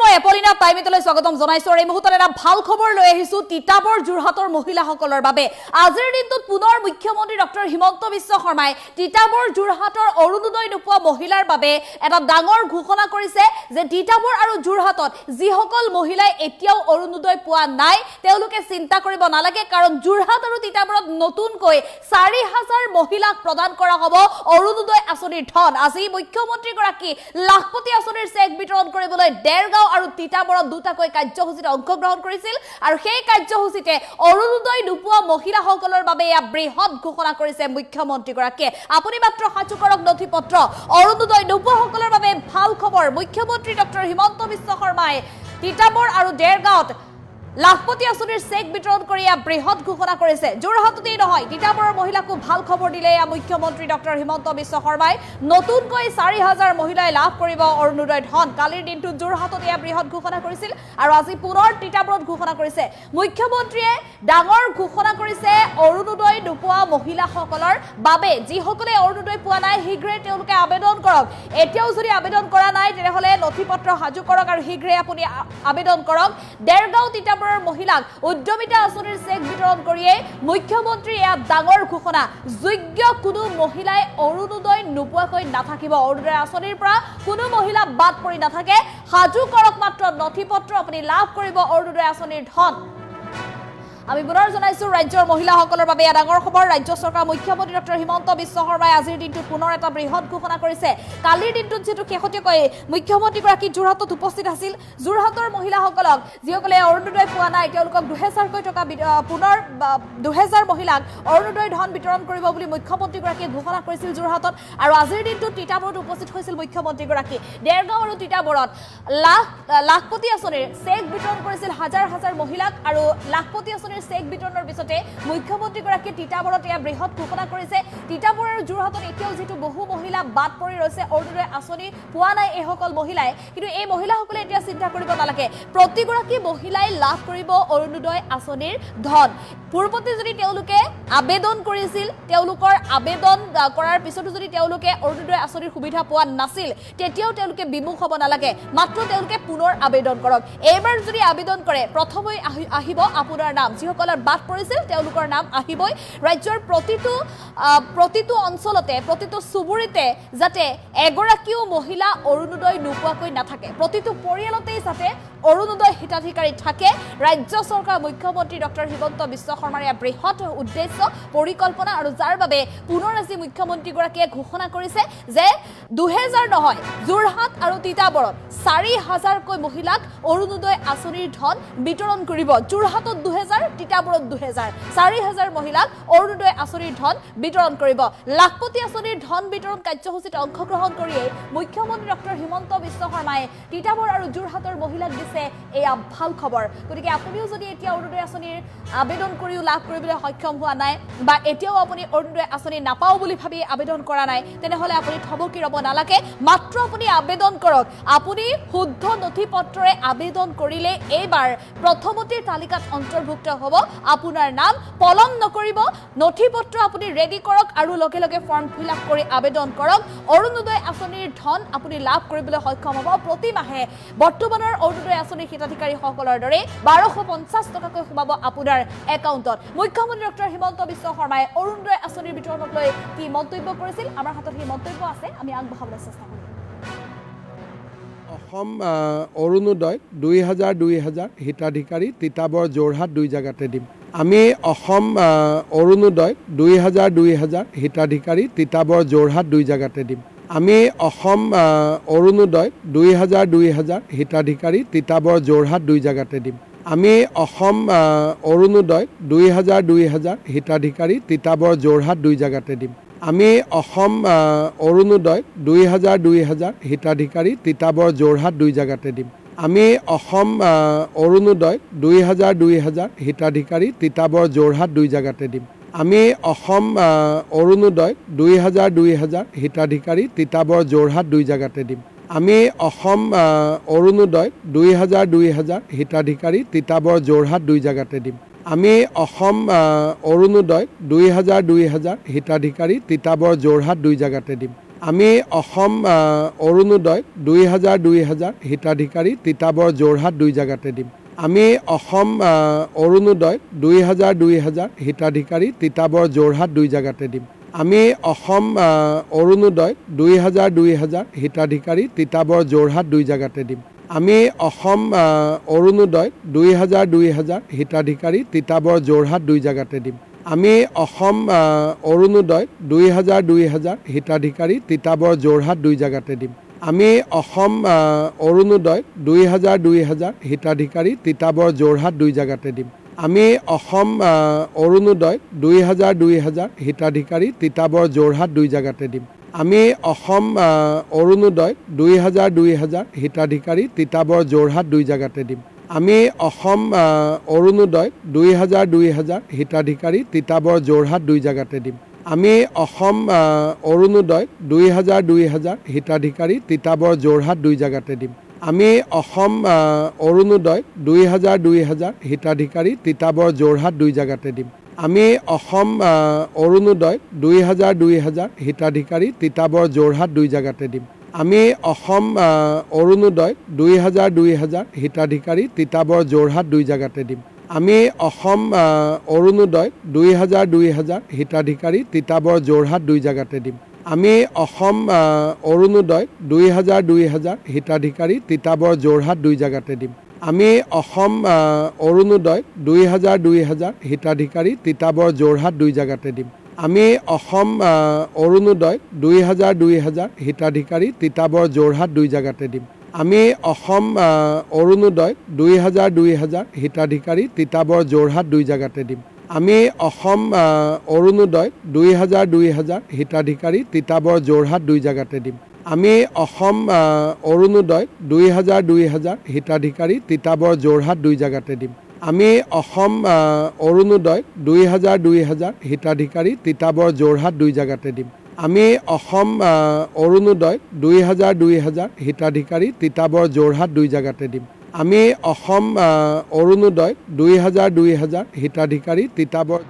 মই এপলিনা টাইমিতলৈ স্বাগতম জনাইছো আৰু এই মুহূৰ্তত এটা ভাল খবৰ লৈ আহিছো তিতাবৰ যোৰহাটৰ মহিলাসকলৰ বাবে আজিৰ দিনটোত পুনৰ মুখ্যমন্ত্ৰী ডক্টৰ হিমন্ত বিশ্ব শৰ্মাই তিতাবৰ যোৰহাটৰ অৰুণোদয় নোপোৱা মহিলাৰ বাবে এটা ডাঙৰ ঘোষণা কৰিছে যে তিতাবৰ আৰু যোৰহাটত যিসকল মহিলাই এতিয়াও অৰুণোদয় পোৱা নাই তেওঁলোকে চিন্তা কৰিব নালাগে কাৰণ যোৰহাট আৰু তিতাবৰত নতুনকৈ ৪০০০ মহিলাক প্ৰদান কৰা হ'ব অৰুণোদয় আঁচনিৰ ধন আজি মুখ্যমন্ত্ৰী গৰাকী লাখপতি আঁচনিৰ চেক বিতৰণ কৰিবলৈ দেৰগাঁও আৰু তিতাবৰত দুটাকৈ কাৰ্যসূচীত অংশগ্ৰহণ কৰিছিল আৰু সেই কাৰ্যসূচীতে অৰুণোদয় নোপোৱা মহিলাসকলৰ বাবে এক বৃহৎ ঘোষণা কৰিছে মুখ্যমন্ত্ৰী গৰাকীয়ে আপুনি মাত্ৰ সাজু কৰক নথিপত্ৰ অৰুণোদয় নোপোৱাসকলৰ বাবে ভাল খবৰ মুখ্যমন্ত্ৰী ডক্টৰ হিমন্ত বিশ্ব শৰ্মাই তিতাবৰ আৰু দেৰগাঁৱত লাখপতি আঁচনিৰ চেক বিতৰণ কৰি বৃহৎ ঘোষণা কৰিছে যোৰহাটতেই নহয় তিতাবৰৰ মহিলাকো ভাল খবৰ দিলে মুখ্যমন্ত্ৰী ডক্টৰ হিমন্ত বিশ্ব শৰ্মাই নতুনকৈ ৪০০০ মহিলাই লাভ কৰিব অৰুণোদয় ধন কালিৰ দিনটোত যোৰহাটত বৃহৎ ঘোষণা কৰিছিল আৰু আজি পুনৰ তিতাবৰত ঘোষণা কৰিছে মুখ্যমন্ত্ৰীয়ে ডাঙৰ ঘোষণা কৰিছে অৰুণোদয় নোপোৱা মহিলাসকলৰ বাবে যিসকলে অৰুণোদয় পোৱা নাই শীঘ্ৰে তেওঁলোকে আবেদন কৰক এতিয়াও যদি আবেদন কৰা নাই তেনেহলে নথিপত্ৰ সাজু কৰক আৰু শীঘ্ৰে আপুনি আবেদন কৰক দেৰগাঁও তিতাবৰ মহিলাক উদ্যমিতা আঁচনিৰ চেক বিতৰণ কৰিয়ে মুখ্যমন্ত্ৰী ডাঙৰ ঘোষণা যোগ্য কোনো মহিলাই অৰুণোদয় নোপোৱাকৈ নাথাকিব অৰুণোদয় আঁচনিৰ পৰা কোনো মহিলা বাদ পৰি নাথাকে সাজু কৰক মাত্ৰ নথিপত্ৰ আপুনি লাভ কৰিব অৰুণোদয় আঁচনিৰ ধন আমি পুনৰ জনাইছো ৰাজ্যৰ মহিলাসকলৰ বাবে ডাঙৰ খবৰ ৰাজ্য চৰকাৰ মুখ্যমন্ত্ৰী ডক্টৰ হিমন্ত বিশ্ব শৰ্মাই আজিৰ দিনটোত পুনৰ এটা বৃহৎ ঘোষণা কৰিছে কালিৰ দিনটোত যেটো শেহতীয়াকৈ মুখ্যমন্ত্ৰী গৰাকী যোৰহাটত উপস্থিত আছিল যোৰহাটৰ মহিলাসকলক যিসকলে অৰুণোদয় পোৱা নাই তেওঁলোকক ২০০০কৈ টকা পুনৰ ২০০০ মহিলাক অৰুণোদয় ধন বিতৰণ কৰিব বুলি মুখ্যমন্ত্ৰী গৰাকীয়ে ঘোষণা কৰিছিল যোৰহাটত আৰু আজিৰ দিনটোত তিতাবৰত উপস্থিত হৈছিল মুখ্যমন্ত্ৰী গৰাকী দেৰগাঁও আৰু তিতাবৰত লাখপতি আঁচনিৰ চেক বিতৰণ কৰিছিল হাজাৰ হাজাৰ মহিলাক আৰু লাখপতি আঁচনিৰ চেক বিতৰণৰ পিছতে মুখ্যমন্ত্ৰী গৰাকীয়ে তিতাবৰত বৃহৎ ঘোষণা কৰিছে তিতাবৰ আৰু যোৰহাটত এতিয়াও যেটো বহু মহিলা বাদ পৰি ৰৈছে অৰুণোদয় আঁচনি পোৱা নাই এইসকল মহিলাই কিন্তু এই মহিলাসকলে এতিয়া চিন্তা কৰিব নালাগে প্ৰতিগৰাকী মহিলাই লাভ কৰিব অৰুণোদয় আঁচনিৰ ধন পূৰ্বতে যদি তেওঁলোকে আবেদন কৰিছিল তেওঁলোকৰ আবেদন কৰাৰ পিছতো যদি তেওঁলোকে অৰুণোদয় আঁচনিৰ সুবিধা পোৱা নাছিল তেতিয়াও তেওঁলোকে বিমুখ হ'ব নালাগে মাত্ৰ তেওঁলোকে পুনৰ আবেদন কৰক এইবাৰ যদি আবেদন কৰে প্ৰথমে আহিব আপোনাৰ নাম যিসকলৰ বাদ পৰিছিল তেওঁলোকৰ নাম আহিবই ৰাজ্যৰ প্ৰতিটো অঞ্চলতে প্ৰতিটো চুবুৰীতে যাতে এগৰাকীও মহিলা অৰুণোদয় নোপোৱাকৈ নাথাকে প্ৰতিটো পৰিয়ালতেই যাতে অৰুণোদয় হিতাধিকাৰী থাকে ৰাজ্য চৰকাৰ মুখ্যমন্ত্ৰী ডক্টৰ হিমন্ত বিশ্ব শৰ্মাৰ বৃহৎ উদ্দেশ্য পৰিকল্পনা আৰু যাৰ বাবে পুনৰ আজি মুখ্যমন্ত্ৰী গৰাকীয়ে ঘোষণা কৰিছে যে ২০০০ নহয় যোৰহাট আৰু তিতাবৰত ৪০০০কৈ মহিলাক অৰুণোদয় আঁচনিৰ ধন বিতৰণ কৰিব যোৰহাটত ২০০০ তিতাবৰত ২০০০ ৪০০০ মহিলাক অৰুণোদয় আঁচনিৰ ধন বিতৰণ কৰিব লাখপতি আঁচনিৰ ধন বিতৰণ কাৰ্যসূচীত অংশগ্ৰহণ কৰিয়ে মুখ্যমন্ত্ৰী ডক্টৰ হিমন্ত বিশ্ব শৰ্মাই তিতাবৰ আৰু যোৰহাটৰ মহিলাক এয়া ভাল খবৰ গতিকে আপুনিও যদি এতিয়া অৰুণোদয় আঁচনিৰ আবেদন কৰিও লাভ কৰিবলৈ সক্ষম হোৱা নাই বা এতিয়াও আপুনি অৰুণোদয় আঁচনি নাপাও বুলি ভাবি আবেদন কৰা নাই তেনেহলে আপুনি থবকি ৰব নালাগে মাত্ৰ আপুনি আবেদন কৰক আপুনি শুদ্ধ নথিপত্ৰৰে আবেদন কৰিলে এইবাৰ প্ৰথমতেৰ তালিকাত অন্তৰ্ভুক্ত হ'ব আপোনাৰ নাম পলম নকৰিব নথিপত্ৰ আপুনি ৰেডি কৰক আৰু লগে লগে ফৰ্ম ফিল আপ কৰি আবেদন কৰক অৰুণোদয় আঁচনিৰ ধন আপুনি লাভ কৰিবলৈ সক্ষম হ'ব প্ৰতি মাহে বৰ্তমানৰ অৰুণোদয় আঁচনিৰ হিতাধিকাৰীসকলৰ দৰে ১২৫০ টকাকৈ সোমাব আপোনাৰ একাউণ্টত মুখ্যমন্ত্ৰী ডক্টৰ হিমন্ত বিশ্ব শৰ্মাই অৰুণোদয় আঁচনিৰ বিতৰণক লৈ কি মন্তব্য কৰিছিল আমাৰ হাতত সেই মন্তব্য আছে আমি আগবঢ়াবলৈ চেষ্টা কৰিম অসম অৰুণোদয় ২০০০ হিতাধিকাৰী তিতাবৰ যোৰহাট দুই জাগাতে দিম আমি অসম অৰুণোদয় ২০০০ হিতাধিকাৰী তিতাবৰ যোৰহাট দুই জাগাতে দিম আমি অসম অৰুণোদয় ২০০০ হিতাধিকাৰী তিতাবৰ যোৰহাট দুই জাগাতে দিম আমি অসম অৰুণোদয় ২০০০ হিতাধিকাৰী তিতাবৰ যোৰহাট দুই জাগাতে দিম আমি অসম অৰুণোদয় ২০০০ হিতাধিকাৰী তিতাবৰ যোৰহাট দুই জাগাতে দিম আমি অসম অৰুণোদয় ২০০০ হিতাধিকাৰী তিতাবৰ যোৰহাট দুই জাগাতে দিম আমি অসম অৰুণোদয় ২০০০ হিতাধিকাৰী তিতাবৰ যোৰহাট দুই জাগাতে দিম আমি অসম অৰুণোদয় ২০০০ হিতাধিকাৰী তিতাবৰ যোৰহাট দুই জাগাতে দিম আমি অসম অৰুণোদয় ২০০০ হিতাধিকাৰী তিতাবৰ যোৰহাট দুই জাগাতে দিম আমি অসম অৰুণোদয় 2000 হিতাধিকাৰী তিতাবৰ যোৰহাট দুই জাগাতে দিম। আমি অসম অৰুণোদয় 2000 হিতাধিকাৰী তিতাবৰ যোৰহাট দুই জাগাতে দিম। আমি অসম অৰুণোদয় 2000 হিতাধিকাৰী তিতাবৰ যোৰহাট দুই জাগাতে দিম। আমি অসম অৰুণোদয় 2000 হিতাধিকাৰী তিতাবৰ যোৰহাট দুই জাগাতে দিম। আমি অসম অৰুণোদয় 2000 হিতাধিকাৰী তিতাবৰ যোৰহাট দুই জাগাতে দিম। আমি অসম অৰুণোদয় 2000 হিতাধিকাৰী তিতাবৰ যোৰহাট দুই জাগাতে দিম। আমি অসম অৰুণোদয় 2000 হিতাধিকাৰী তিতাবৰ যোৰহাট দুই জাগাতে দিম। আমি অসম অৰুণোদয় 2000 হিতাধিকাৰী তিতাবৰ যোৰহাট দুই জাগাতে দিম। আমি অসম অৰুণোদয় 2000 হিতাধিকাৰী তিতাবৰ যোৰহাট দুই জাগাতে দিম। আমি অসম অৰুণোদয় 2000 হিতাধিকাৰী তিতাবৰ যোৰহাট দুই জাগাতে দিম। আমি অসম অৰুণোদয় 2000 হিতাধিকাৰী তিতাবৰ যোৰহাট দুই জাগাতে দিম। আমি অসম অৰুণোদয় 2000 হিতাধিকাৰী তিতাবৰ যোৰহাট দুই জাগাতে দিম। আমি অসম অৰুণোদয় 2000 হিতাধিকাৰী তিতাবৰ যোৰহাট দুই জাগাতে দিম। আমি অসম অৰুণোদয় 2000 হিতাধিকাৰী তিতাবৰ যোৰহাট দুই জাগাতে দিম। আমি অসম অৰুণোদয় 2000 হিতাধিকাৰী তিতাবৰ যোৰহাট দুই জাগাতে দিম। আমি অসম অৰুণোদয় 2000 হিতাধিকাৰী তিতাবৰ যোৰহাট দুই জাগাতে দিম। আমি অসম অৰুণোদয় 2000 হিতাধিকাৰী তিতাবৰ যোৰহাট দুই জাগাতে দিম। আমি অসম অৰুণোদয় 2000 হিতাধিকাৰী তিতাবৰ যোৰহাট দুই জাগাতে দিম। আমি অসম অৰুণোদয় 2000 হিতাধিকাৰী তিতাবৰ যোৰহাট দুই জাগাতে দিম। আমি অসম অৰুণোদয় 2000 হিতাধিকাৰী তিতাবৰ যোৰহাট দুই জাগাতে দিম। আমি অসম অৰুণোদয় 2000 হিতাধিকাৰী তিতাবৰ যোৰহাট দুই জাগাতে দিম। আমি অসম অৰুণোদয় 2000 হিতাধিকাৰী তিতাবৰ যোৰহাট দুই জাগাতে দিম। আমি অসম অৰুণোদয় 2000 হিতাধিকাৰী তিতাবৰ